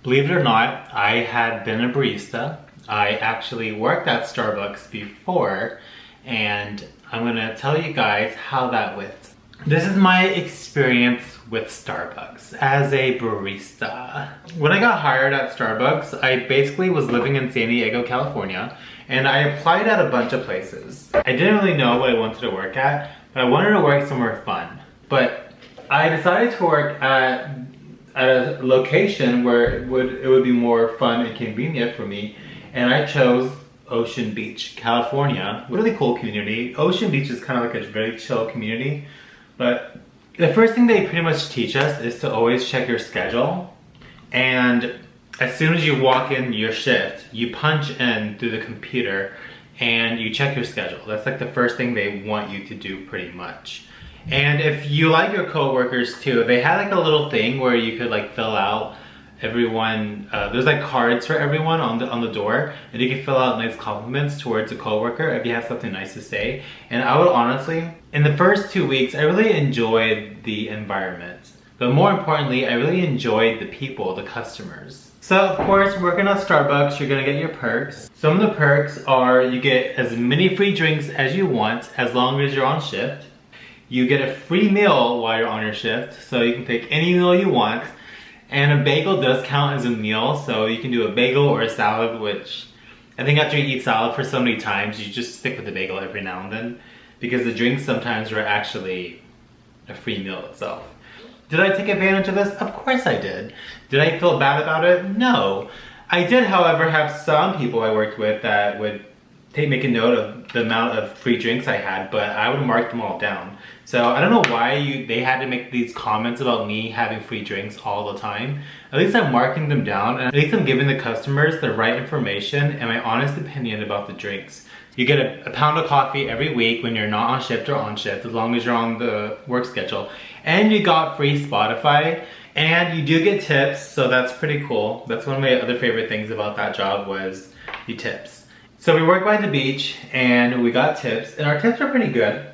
Believe it or not, I had been a barista. I actually worked at Starbucks before, and I'm gonna tell you guys how that went. This is my experience with Starbucks as a barista. When I got hired at Starbucks, I basically was living in San Diego, California, and I applied at a bunch of places. I didn't really know what I wanted to work at, but I wanted to work somewhere fun. But I decided to work at a location where it would be more fun and convenient for me, and I chose Ocean Beach, California. Really cool community. Ocean Beach is kind of like a very chill community, but the first thing they pretty much teach us is to always check your schedule, and as soon as you walk in your shift, you punch in through the computer and you check your schedule. That's like the first thing they want you to do pretty much. And if you like your coworkers too, they had like a little thing where you could like fill out everyone, there's like cards for everyone on the door, and you can fill out nice compliments towards a coworker if you have something nice to say. And I would honestly, in the first 2 weeks, I really enjoyed the environment. But more importantly, I really enjoyed the people, the customers. So of course, working at Starbucks, you're gonna get your perks. Some of the perks are you get as many free drinks as you want as long as you're on shift. You get a free meal while you're on your shift, so you can pick any meal you want. And a bagel does count as a meal, so you can do a bagel or a salad, which I think after you eat salad for so many times, you just stick with the bagel every now and then, because the drinks sometimes were actually a free meal itself. Did I take advantage of this? Of course I did. Did I feel bad about it? No. I did, however, have some people I worked with that would make a note of the amount of free drinks I had, but I would mark them all down. So I don't know why they had to make these comments about me having free drinks all the time. At least I'm marking them down, and at least I'm giving the customers the right information and my honest opinion about the drinks. You get a pound of coffee every week when you're not on shift or on shift, as long as you're on the work schedule. And you got free Spotify, and you do get tips, so that's pretty cool. That's one of my other favorite things about that job was the tips. So we worked by the beach and we got tips, and our tips were pretty good.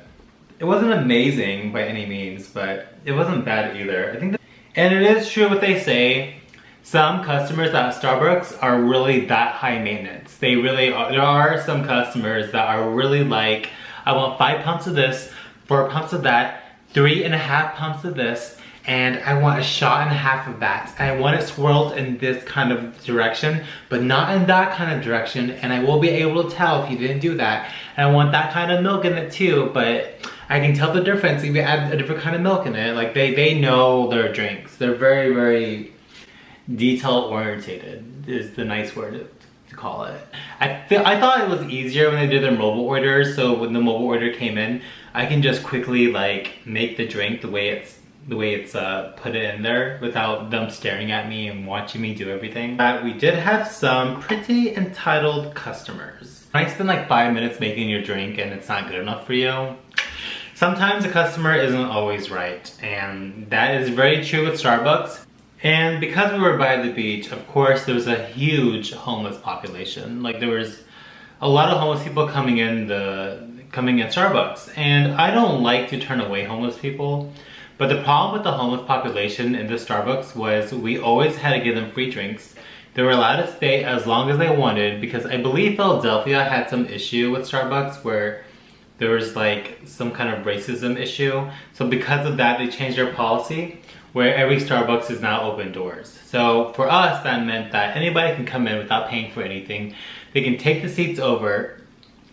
It wasn't amazing by any means, but it wasn't bad either. And it is true what they say. Some customers at Starbucks are really that high maintenance. They really are. There are some customers that are really like, I want 5 pumps of this, 4 pumps of that, 3.5 pumps of this, and I want a shot and a half of that. I want it swirled in this kind of direction, but not in that kind of direction, and I will be able to tell if you didn't do that. And I want that kind of milk in it too, but I can tell the difference if you add a different kind of milk in it. Like they know their drinks. They're very, very detail oriented is the nice word to call it. I thought it was easier when they did their mobile orders, so when the mobile order came in, I can just quickly like make the drink the way it's put it in there without them staring at me and watching me do everything. We did have some pretty entitled customers. When I spend like 5 minutes making your drink and it's not good enough for you, sometimes the customer isn't always right, and that is very true with Starbucks. And because we were by the beach, of course, there was a huge homeless population. Like there was a lot of homeless people coming in Starbucks, and I don't like to turn away homeless people. But the problem with the homeless population in the Starbucks was we always had to give them free drinks. They were allowed to stay as long as they wanted, because I believe Philadelphia had some issue with Starbucks where there was like some kind of racism issue. So because of that, they changed their policy where every Starbucks is now open doors. So for us, that meant that anybody can come in without paying for anything. They can take the seats over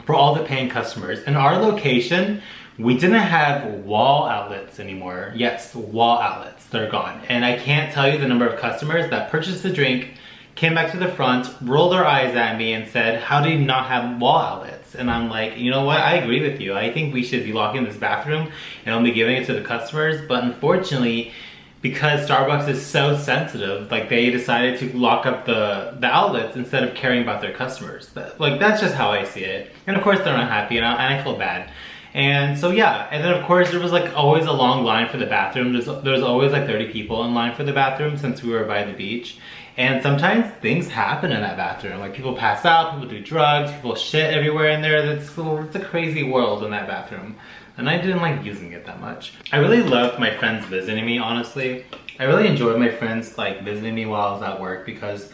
for all the paying customers. In our location, we didn't have wall outlets anymore. Yes, wall outlets, they're gone. And I can't tell you the number of customers that purchased the drink, came back to the front, rolled their eyes at me and said, how do you not have wall outlets? And I'm like, you know what, I agree with you. I think we should be locking this bathroom and only giving it to the customers. But unfortunately, because Starbucks is so sensitive, like they decided to lock up the outlets instead of caring about their customers. Like that's just how I see it. And of course they're not happy, and I feel bad. And so yeah, and then of course there was like always a long line for the bathroom. There's always like 30 people in line for the bathroom since we were by the beach. And sometimes things happen in that bathroom. Like people pass out, people do drugs, people shit everywhere in there. It's a crazy world in that bathroom. and I didn't like using it that much. I really loved my friends visiting me, honestly. I really enjoyed my friends like visiting me while I was at work because,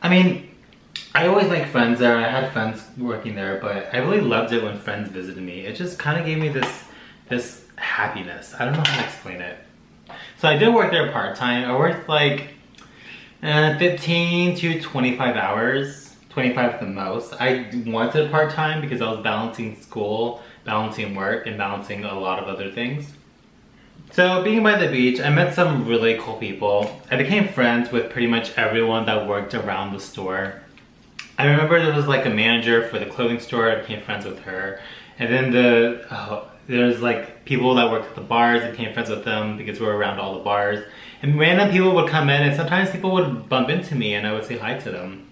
I mean, I always liked friends there. I had friends working there, but I really loved it when friends visited me. It just kind of gave me this happiness. I don't know how to explain it. So I did work there part-time. I worked like 15 to 25 hours, 25 at the most. I wanted part-time because I was balancing school, balancing work, and balancing a lot of other things. So being by the beach, I met some really cool people. I became friends with pretty much everyone that worked around the store. I remember there was like a manager for the clothing store. I became friends with her. And then there's like people that worked at the bars. I became friends with them because we were around all the bars. And random people would come in and sometimes people would bump into me and I would say hi to them.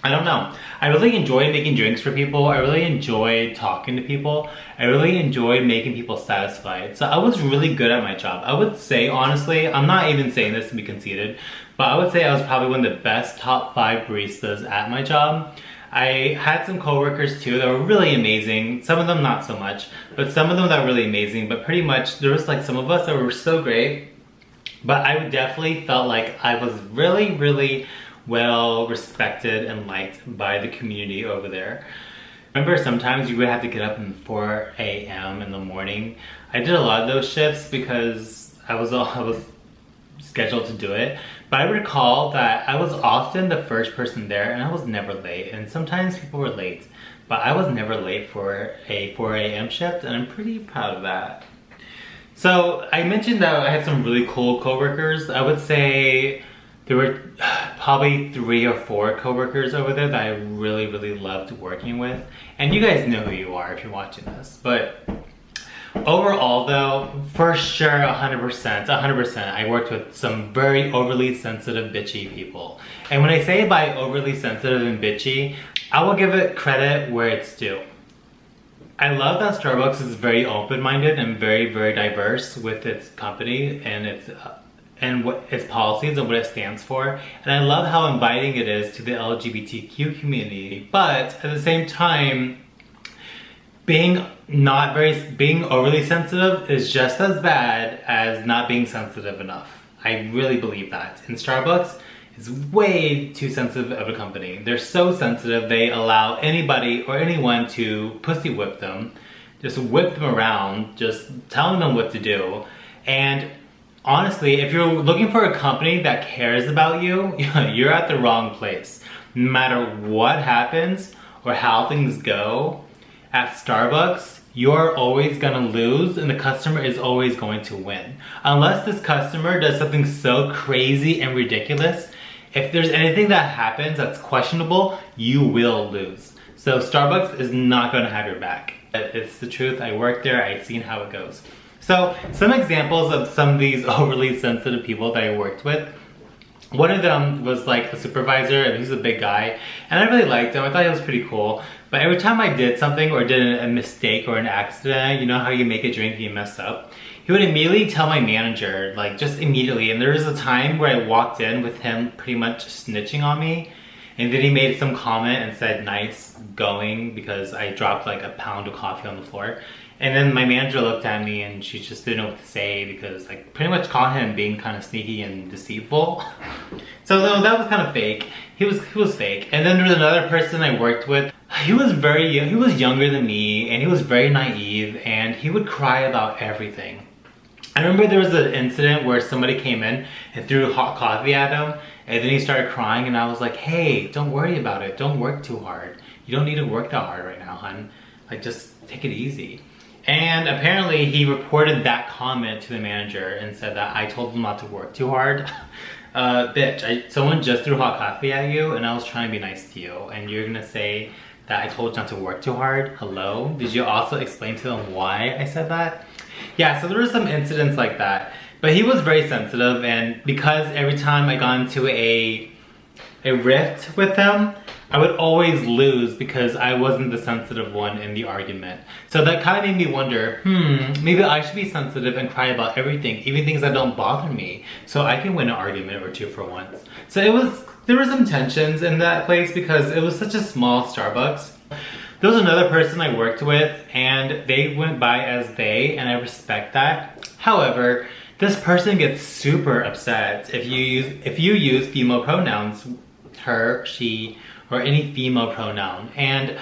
I don't know. I really enjoyed making drinks for people. I really enjoyed talking to people. I really enjoyed making people satisfied. So I was really good at my job. I would say, honestly, I'm not even saying this to be conceited, but I would say I was probably one of the best top 5 baristas at my job. I had some coworkers too that were really amazing. Some of them not so much, but some of them that were really amazing. But pretty much there was like some of us that were so great. But I definitely felt like I was really well respected and liked by the community over there. I remember sometimes you would have to get up at 4 a.m. in the morning. I did a lot of those shifts because I was scheduled to do it. But I recall that I was often the first person there and I was never late. And sometimes people were late, but I was never late for a 4 a.m. shift and I'm pretty proud of that. So I mentioned that I had some really cool coworkers. I would say there were probably 3 or 4 coworkers over there that I really loved working with. And you guys know who you are if you're watching this. But overall though, for sure 100%, I worked with some very overly sensitive, bitchy people. And when I say by overly sensitive and bitchy, I will give it credit where it's due. I love that Starbucks is very open-minded and very diverse with its company and what its policies and what it stands for. And I love how inviting it is to the LGBTQ community. But at the same time, being overly sensitive is just as bad as not being sensitive enough. I really believe that. And Starbucks is way too sensitive of a company. They're so sensitive, they allow anybody or anyone to pussy whip them, just whip them around, just telling them what to do. And honestly, if you're looking for a company that cares about you, you're at the wrong place. No matter what happens or how things go, at Starbucks, you're always gonna lose and the customer is always going to win. Unless this customer does something so crazy and ridiculous, if there's anything that happens that's questionable, you will lose. So Starbucks is not gonna have your back. It's the truth. I worked there, I've seen how it goes. So some examples of some of these overly sensitive people that I worked with. One of them was like a supervisor, and he's a big guy, and I really liked him. I thought he was pretty cool. But every time I did something or did a mistake or an accident, you know how you make a drink and you mess up? He would immediately tell my manager, like just immediately. And there was a time where I walked in with him pretty much snitching on me. And then he made some comment and said, nice going, because I dropped like a pound of coffee on the floor. And then my manager looked at me and she just didn't know what to say because I pretty much caught him being kind of sneaky and deceitful. So that was kind of fake. He was fake. And then there was another person I worked with. He was very young, he was younger than me and he was very naive and he would cry about everything. I remember there was an incident where somebody came in and threw hot coffee at him and then he started crying and I was like, hey, don't worry about it. Don't work too hard. You don't need to work that hard right now, hon. Like just take it easy. And apparently he reported that comment to the manager and said that I told him not to work too hard. Bitch, someone just threw hot coffee at you and I was trying to be nice to you and you're gonna say that I told you not to work too hard? Hello? Did you also explain to them why I said that? Yeah, so there were some incidents like that. But he was very sensitive and because every time I got into a rift with him, I would always lose because I wasn't the sensitive one in the argument. So that kind of made me wonder, maybe I should be sensitive and cry about everything, even things that don't bother me, so I can win an argument or two for once. So there were some tensions in that place because it was such a small Starbucks. There was another person I worked with and they went by as they, and I respect that. However, this person gets super upset if you use female pronouns, her, she, or any female pronoun. And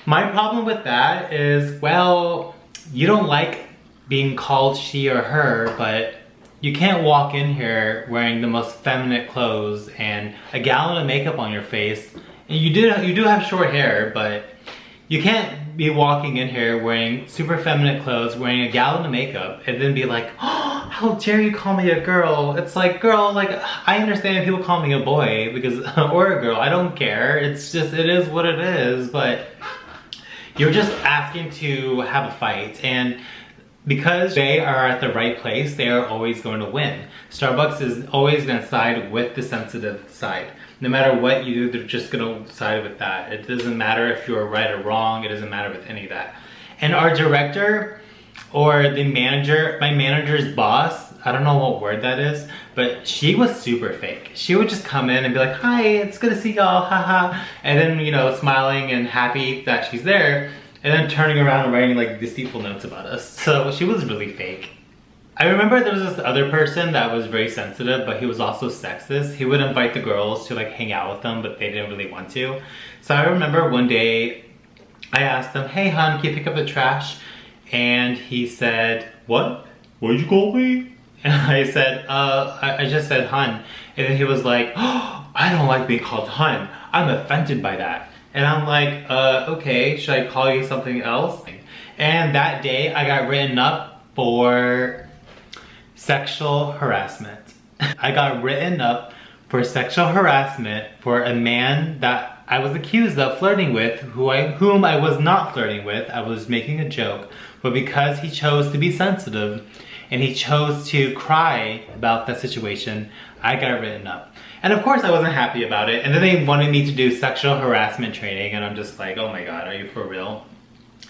my problem with that is, well, you don't like being called she or her, but you can't walk in here wearing the most feminine clothes and a gallon of makeup on your face. And you do have short hair, but you can't be walking in here wearing super feminine clothes, wearing a gallon of makeup, and then be like, oh, how dare you call me a girl? It's like, girl, like, I understand if people call me a boy because, or a girl, I don't care. It's just, it is what it is, but you're just asking to have a fight. And because they are at the right place, they are always going to win. Starbucks is always going to side with the sensitive side. No matter what you do, they're just going to side with that. It doesn't matter if you're right or wrong. It doesn't matter with any of that. And our director or the manager, my manager's boss, I don't know what word that is, but she was super fake. She would just come in and be like, hi, it's good to see y'all, haha. And then, you know, smiling and happy that she's there. And then turning around and writing like deceitful notes about us. So she was really fake. I remember there was this other person that was very sensitive, but he was also sexist. He would invite the girls to like hang out with them, but they didn't really want to. So I remember one day I asked him, hey hon, can you pick up the trash? And he said, what? What did you call me? And I said, I just said hun. And then he was like, oh, I don't like being called hun. I'm offended by that. And I'm like, okay, should I call you something else? And that day I got written up for sexual harassment. I got written up for sexual harassment for a man that I was accused of flirting with, whom I was not flirting with. I was making a joke, but because he chose to be sensitive and he chose to cry about that situation, I got written up. And of course I wasn't happy about it. And then they wanted me to do sexual harassment training, and I'm just like, oh my God, are you for real?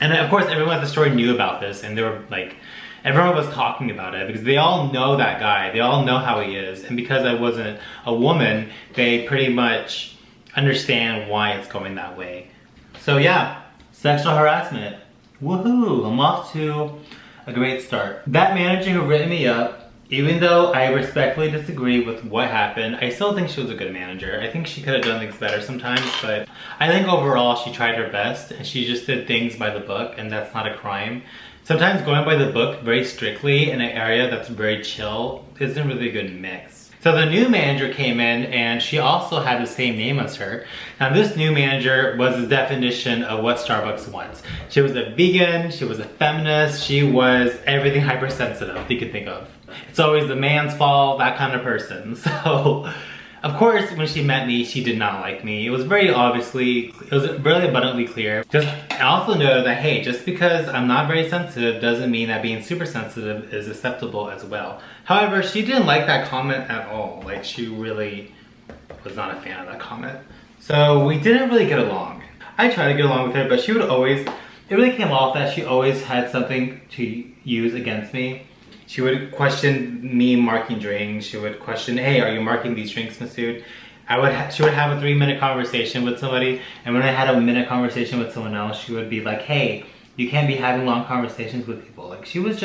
And of course everyone at the store knew about this, and they were like, everyone was talking about it because they all know that guy. They all know how he is. And because I wasn't a woman, they pretty much understand why it's going that way. So yeah, sexual harassment. Woohoo, I'm off to a great start. That manager who written me up, even though I respectfully disagree with what happened, I still think she was a good manager. I think she could have done things better sometimes, but I think overall she tried her best and she just did things by the book, and that's not a crime. Sometimes going by the book very strictly in an area that's very chill isn't really a good mix. So the new manager came in and she also had the same name as her. Now this new manager was the definition of what Starbucks wants. She was a vegan, she was a feminist, she was everything hypersensitive you could think of. It's always the man's fault, that kind of person. So, of course, when she met me, she did not like me. It was really abundantly clear. I also know that, hey, just because I'm not very sensitive doesn't mean that being super sensitive is acceptable as well. However, she didn't like that comment at all. Like, she really was not a fan of that comment. So we didn't really get along. I tried to get along with her, but she would always, it really came off that she always had something to use against me. She would question me marking drinks. She would question, hey, are you marking these drinks, Masood? She would have a 3-minute conversation with somebody, and when I had a minute conversation with someone else, she would be like, hey, you can't be having long conversations with people. Like, she was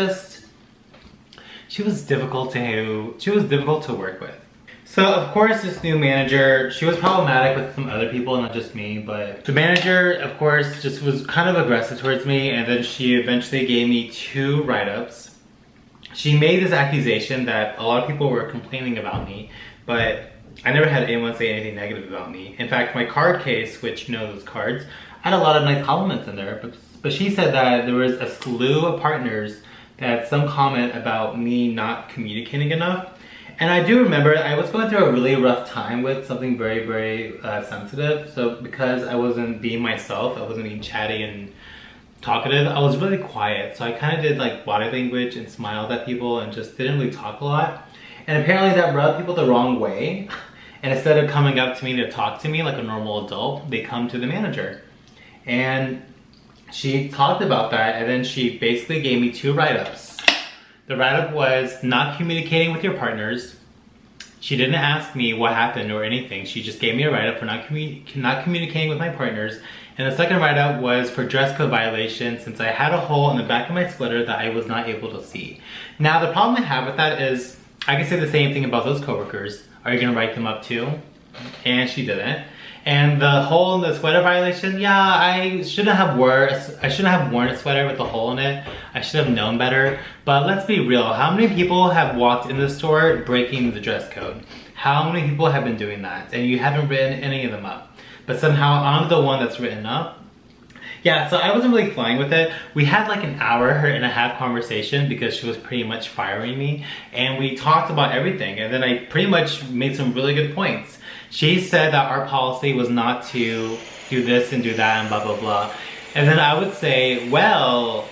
difficult to work with. So of course this new manager, she was problematic with some other people, not just me, but the manager of course just was kind of aggressive towards me, and then she eventually gave me 2 write-ups. She made this accusation that a lot of people were complaining about me, but I never had anyone say anything negative about me. In fact, my card case, which, you know, those cards, I had a lot of nice compliments in there, but she said that there was a slew of partners that had some comment about me not communicating enough. And I do remember I was going through a really rough time with something very, very sensitive. So because I wasn't being myself, I wasn't being chatty and talkative, I was really quiet. So I kind of did like body language and smiled at people and just didn't really talk a lot. And apparently that rubbed people the wrong way. And instead of coming up to me to talk to me like a normal adult, they come to the manager. And she talked about that, and then she basically gave me 2 write-ups. The write-up was not communicating with your partners She didn't ask me what happened or anything. She just gave me a write-up for not communicating with my partners. And the second write-up was for dress code violation since I had a hole in the back of my sweater that I was not able to see. Now the problem I have with that is I can say the same thing about those coworkers. Are you gonna write them up too? And she didn't. And the hole in the sweater violation, yeah, I shouldn't have worn a sweater with a hole in it. I should have known better. But let's be real, how many people have walked in the store breaking the dress code? How many people have been doing that? And you haven't written any of them up. But somehow I'm the one that's written up. Yeah, so I wasn't really flying with it. We had like an hour and a half conversation because she was pretty much firing me. And we talked about everything. And then I pretty much made some really good points. She said that our policy was not to do this and do that and blah, blah, blah. And then I would say, well,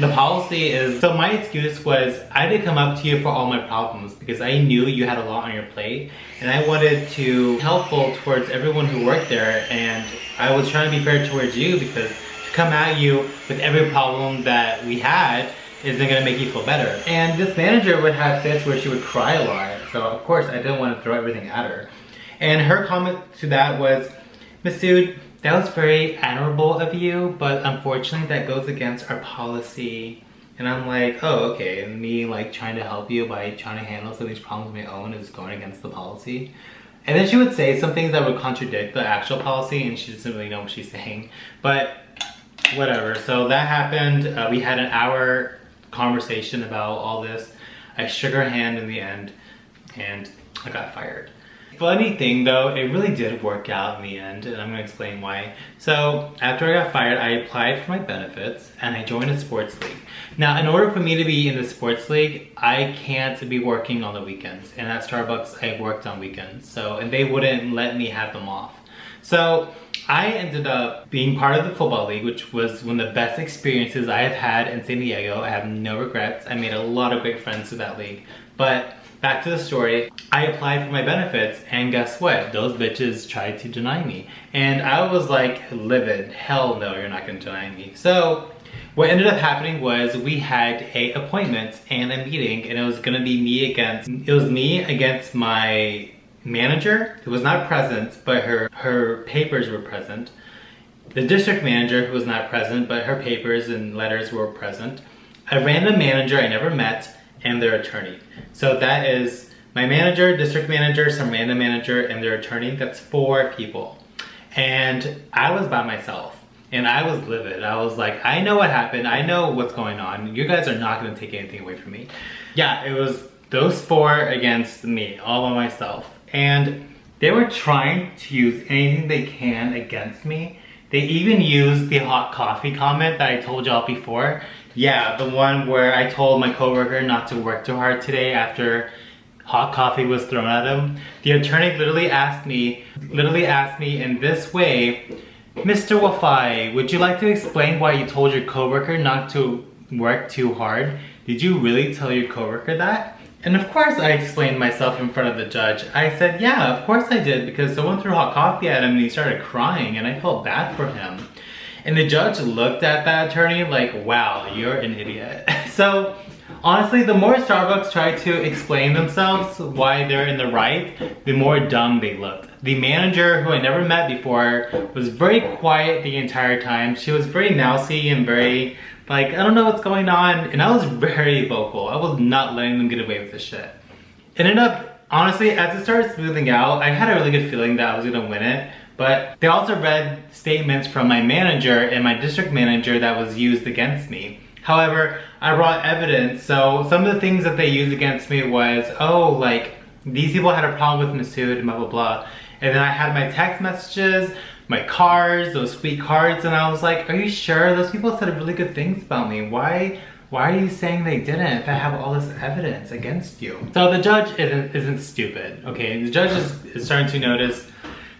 the policy is, so my excuse was, I did come up to you for all my problems because I knew you had a lot on your plate and I wanted to be helpful towards everyone who worked there, and I was trying to be fair towards you because to come at you with every problem that we had isn't gonna make you feel better. And this manager would have fits where she would cry a lot, so of course I didn't want to throw everything at her. And her comment to that was, Masood, that was very admirable of you, but unfortunately that goes against our policy. And I'm like, oh, okay. And me like trying to help you by trying to handle some of these problems on my own is going against the policy. And then she would say some things that would contradict the actual policy and she doesn't really know what she's saying. But whatever, so that happened. We had an hour conversation about all this. I shook her hand in the end and I got fired. Funny thing though, it really did work out in the end, and I'm gonna explain why. So after I got fired, I applied for my benefits and I joined a sports league. Now, in order for me to be in the sports league, I can't be working on the weekends. And at Starbucks, I worked on weekends. And they wouldn't let me have them off. So I ended up being part of the football league, which was one of the best experiences I have had in San Diego. I have no regrets. I made a lot of great friends through that league. But back to the story, I applied for my benefits and guess what? Those bitches tried to deny me. And I was like livid, hell no, you're not gonna deny me. So what ended up happening was we had a appointment and a meeting, and it was gonna be me against my manager, who was not present, but her papers were present. The district manager, who was not present, but her papers and letters were present. A random manager I never met, and their attorney. So that is my manager, district manager, some random manager, and their attorney. That's 4 people. And I was by myself. And I was livid. I was like, I know what happened. I know what's going on. You guys are not gonna take anything away from me. Yeah, it was those 4 against me, all by myself. And they were trying to use anything they can against me. They even used the hot coffee comment that I told y'all before. Yeah, the one where I told my coworker not to work too hard today after hot coffee was thrown at him. The attorney literally asked me in this way, Mr. Wafai, would you like to explain why you told your coworker not to work too hard? Did you really tell your coworker that? And of course I explained myself in front of the judge. I said, yeah, of course I did, because someone threw hot coffee at him and he started crying and I felt bad for him. And the judge looked at that attorney like, wow, you're an idiot. So honestly, the more Starbucks try to explain themselves why they're in the right, the more dumb they looked. The manager, who I never met before, was very quiet the entire time. She was very mousy and very like, I don't know what's going on. And I was very vocal. I was not letting them get away with this shit. It ended up, honestly, as it started smoothing out, I had a really good feeling that I was gonna win it. But they also read statements from my manager and my district manager that was used against me. However, I brought evidence, so some of the things that they used against me was, oh, like, these people had a problem with Masood and blah, blah, blah. And then I had my text messages, my cards, those sweet cards, and I was like, are you sure? Those people said really good things about me. Why are you saying they didn't if I have all this evidence against you? So the judge isn't stupid, okay? The judge is starting to notice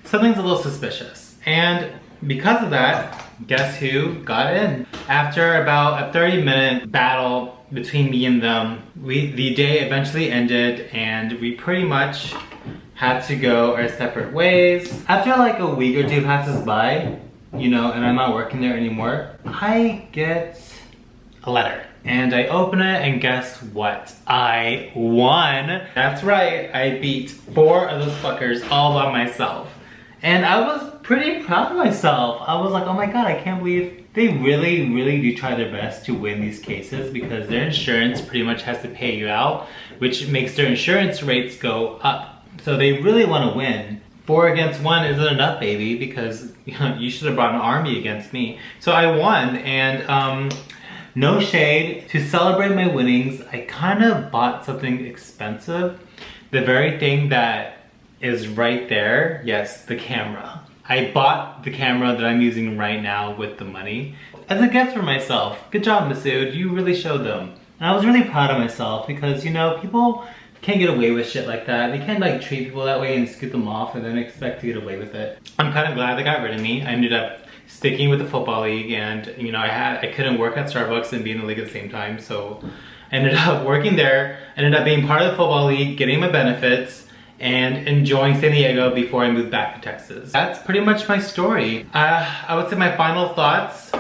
something's a little suspicious. And because of that, guess who got in? After about a 30-minute battle between me and them, the day eventually ended and we pretty much had to go our separate ways. After like a week or 2 passes by, you know, and I'm not working there anymore, I get a letter And I open it and guess what? I won. That's right, I beat 4 of those fuckers all by myself. And I was pretty proud of myself. I was like, oh my god, I can't believe they really, really do try their best to win these cases because their insurance pretty much has to pay you out, which makes their insurance rates go up. So they really want to win. 4 against 1 isn't enough, baby, because you should have brought an army against me. So I won, and no shade. To celebrate my winnings, I kind of bought something expensive. The very thing that is right there, yes, the camera. I bought the camera that I'm using right now with the money as a gift for myself. Good job, Masood, you really showed them. And I was really proud of myself because, you know, people can't get away with shit like that. They can't like treat people that way and scoot them off and then expect to get away with it. I'm kind of glad they got rid of me. I ended up sticking with the football league, and you know, I couldn't work at Starbucks and be in the league at the same time, so I ended up working there, ended up being part of the football league, getting my benefits, and enjoying San Diego before I moved back to Texas. That's pretty much my story. I would say my final thoughts.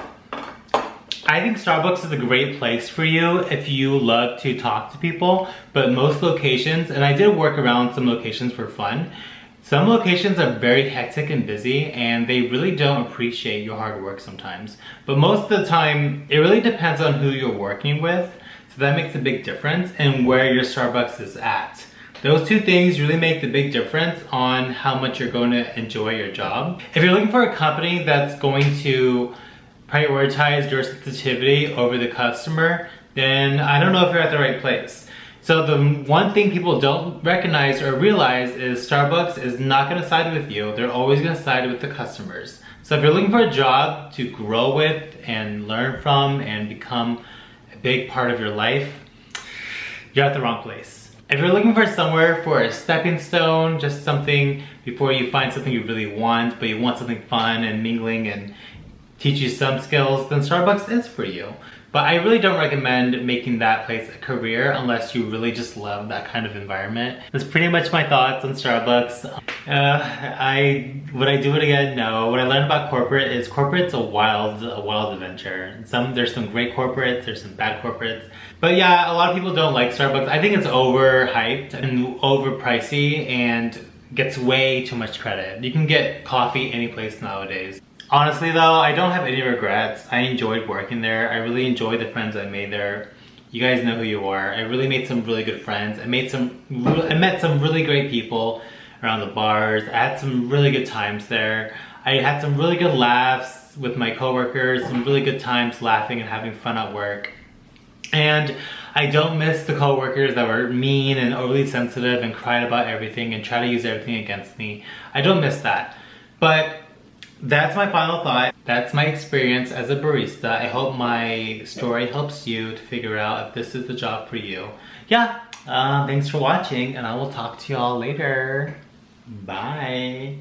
I think Starbucks is a great place for you if you love to talk to people, but most locations, and I did work around some locations for fun, some locations are very hectic and busy and they really don't appreciate your hard work sometimes. But most of the time, it really depends on who you're working with, so that makes a big difference, and where your Starbucks is at. Those two things really make the big difference on how much you're going to enjoy your job. If you're looking for a company that's going to prioritize your sensitivity over the customer, then I don't know if you're at the right place. So the one thing people don't recognize or realize is Starbucks is not going to side with you. They're always going to side with the customers. So if you're looking for a job to grow with and learn from and become a big part of your life, you're at the wrong place. If you're looking for somewhere for a stepping stone, just something before you find something you really want, but you want something fun and mingling and teach you some skills, then Starbucks is for you. But I really don't recommend making that place a career unless you really just love that kind of environment. That's pretty much my thoughts on Starbucks. Would I do it again? No. What I learned about corporate is corporate's a wild adventure. There's some great corporates, there's some bad corporates. But yeah, a lot of people don't like Starbucks. I think it's overhyped and overpricey and gets way too much credit. You can get coffee any place nowadays. Honestly though, I don't have any regrets. I enjoyed working there. I really enjoyed the friends I made there. You guys know who you are. I really made some really good friends. I met some really great people around the bars. I had some really good times there. I had some really good laughs with my coworkers, some really good times laughing and having fun at work. And I don't miss the coworkers that were mean and overly sensitive and cried about everything and try to use everything against me. I don't miss that. But that's my final thought. That's my experience as a barista. I hope my story helps you to figure out if this is the job for you. Yeah, thanks for watching, and I will talk to y'all later. Bye.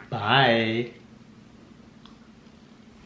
Bye.